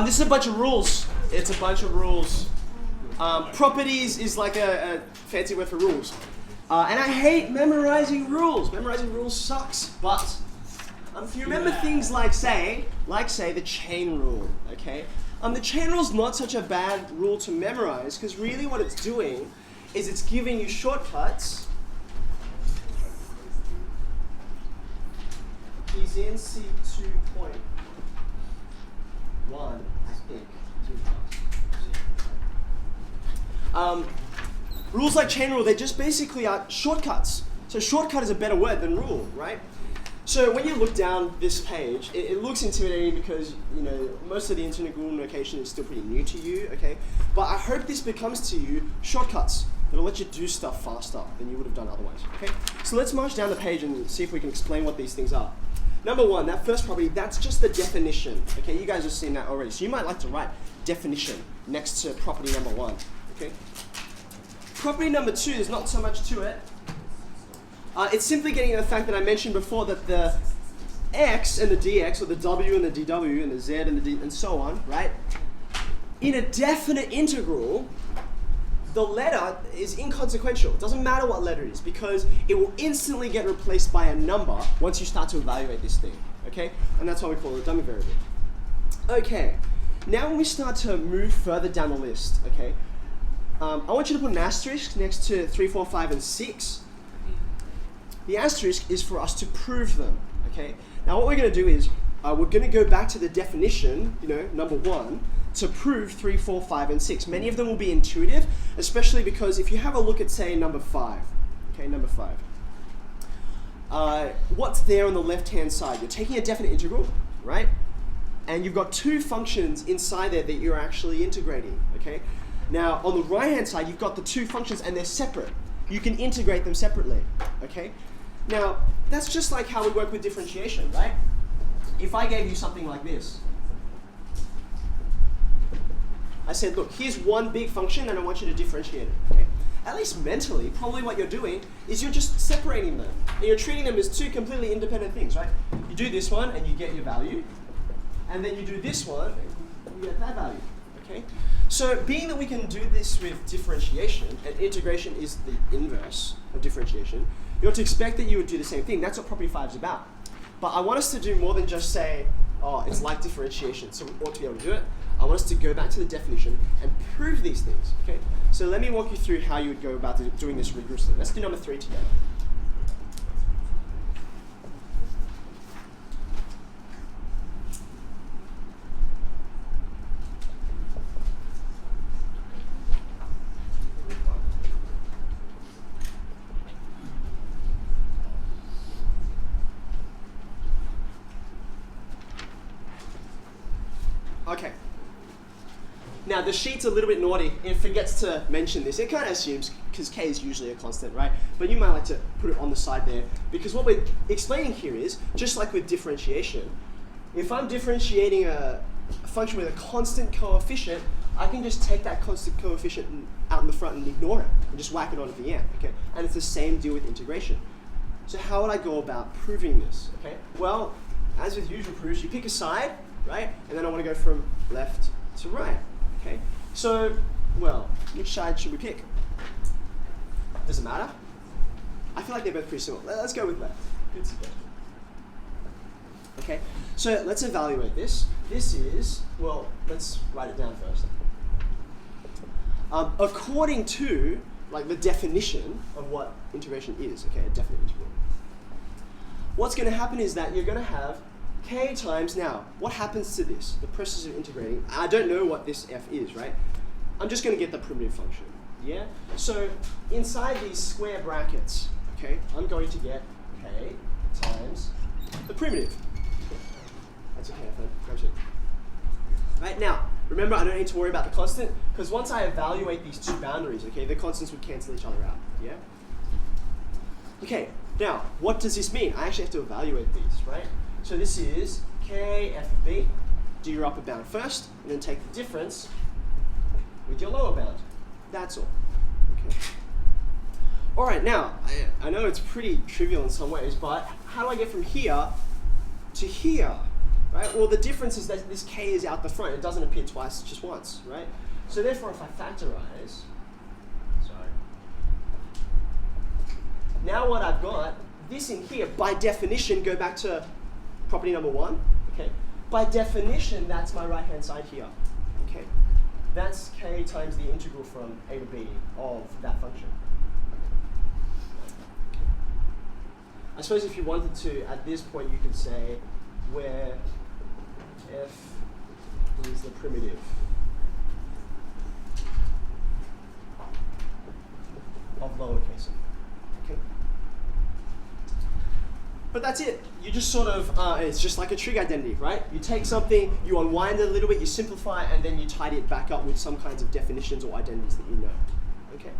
This is a bunch of rules. It's a bunch of rules. Properties is like a fancy word for rules. And I hate memorizing rules. Memorizing rules sucks. But if you remember things like say the chain rule, okay? The chain rule is not such a bad rule to memorize because really what it's doing is it's giving you shortcuts. Is in C2.1, I think. Rules like chain rule, they just basically are shortcuts. So shortcut is a better word than rule, right? So when you look down this page, it looks intimidating because most of the integral notation is still pretty new to you, okay? But I hope this becomes to you shortcuts that'll let you do stuff faster than you would have done otherwise, okay? So let's march down the page and see if we can explain what these things are. Number one, that first property, that's just the definition, okay? You guys have seen that already. So you might like to write definition next to property number one, okay? Property number two, there's not so much to it. It's simply getting at the fact that I mentioned before that the x and the dx, or the w and the dw, and the z and the d, and so on, right? In a definite integral, the letter is inconsequential. It doesn't matter what letter it is because it will instantly get replaced by a number once you start to evaluate this thing, okay? And that's why we call it a dummy variable. Okay, now when we start to move further down the list, okay, I want you to put an asterisk next to 3, 4, 5, and 6. The asterisk is for us to prove them, okay? Now what we're going to do is we're going to go back to the definition, number one, to prove 3, 4, 5, and 6. Many of them will be intuitive, especially because if you have a look at, say, number 5, okay, number 5. What's there on the left-hand side? You're taking a definite integral, right? And you've got two functions inside there that you're actually integrating, okay? Now, on the right-hand side, you've got the two functions and they're separate. You can integrate them separately, okay? Now, that's just like how we work with differentiation, right? If I gave you something like this, I said, look, here's one big function and I want you to differentiate it, okay? At least mentally, probably what you're doing is you're just separating them. And you're treating them as two completely independent things, right? You do this one and you get your value, and then you do this one and you get that value, okay? So being that we can do this with differentiation, and integration is the inverse of differentiation, you ought to expect that you would do the same thing. That's what property 5 is about. But I want us to do more than just say, oh, it's like differentiation, so we ought to be able to do it. I want us to go back to the definition and prove these things, okay? So let me walk you through how you would go about doing this rigorously. Let's do number 3 together. Okay. Now the sheet's a little bit naughty. It forgets to mention this. It kind of assumes, because k is usually a constant, right? But you might like to put it on the side there, because what we're explaining here is, just like with differentiation, if I'm differentiating a function with a constant coefficient, I can just take that constant coefficient out in the front and ignore it, and just whack it on at the end, okay? And it's the same deal with integration. So how would I go about proving this, okay? Well, as with usual proofs, you pick a side, right? And then I want to go from left to right, okay? So, well, which side should we pick? Does it matter? I feel like they're both pretty similar. Let's go with left. Good suggestion. Okay, so let's evaluate this. This is, well, let's write it down first. According to, like, the definition of what integration is, okay, a definite integral. What's going to happen is that you're going to have k times, now, what happens to this? The process of integrating, I don't know what this f is, right? I'm just going to get the primitive function, yeah? So inside these square brackets, okay, I'm going to get k times the primitive. That's okay, grab it. Right, now, remember I don't need to worry about the constant, because once I evaluate these two boundaries, okay, the constants would cancel each other out, yeah? Okay, now, what does this mean? I actually have to evaluate these, right? So this is k f of b. Do your upper bound first, and then take the difference with your lower bound. That's all. Okay. All right, now, I know it's pretty trivial in some ways, but how do I get from here to here? right? Well, the difference is that this k is out the front. It doesn't appear twice, just once, right? So therefore, if I factorize, now what I've got, this in here, by definition, go back to property number 1, okay? By definition, that's my right-hand side here, okay? That's k times the integral from a to b of that function. I suppose if you wanted to, at this point, you could say where f is the primitive of lowercase f, okay? But that's it. You just sort of, it's just like a trig identity, right? You take something, you unwind it a little bit, you simplify it, and then you tidy it back up with some kinds of definitions or identities that you know, okay?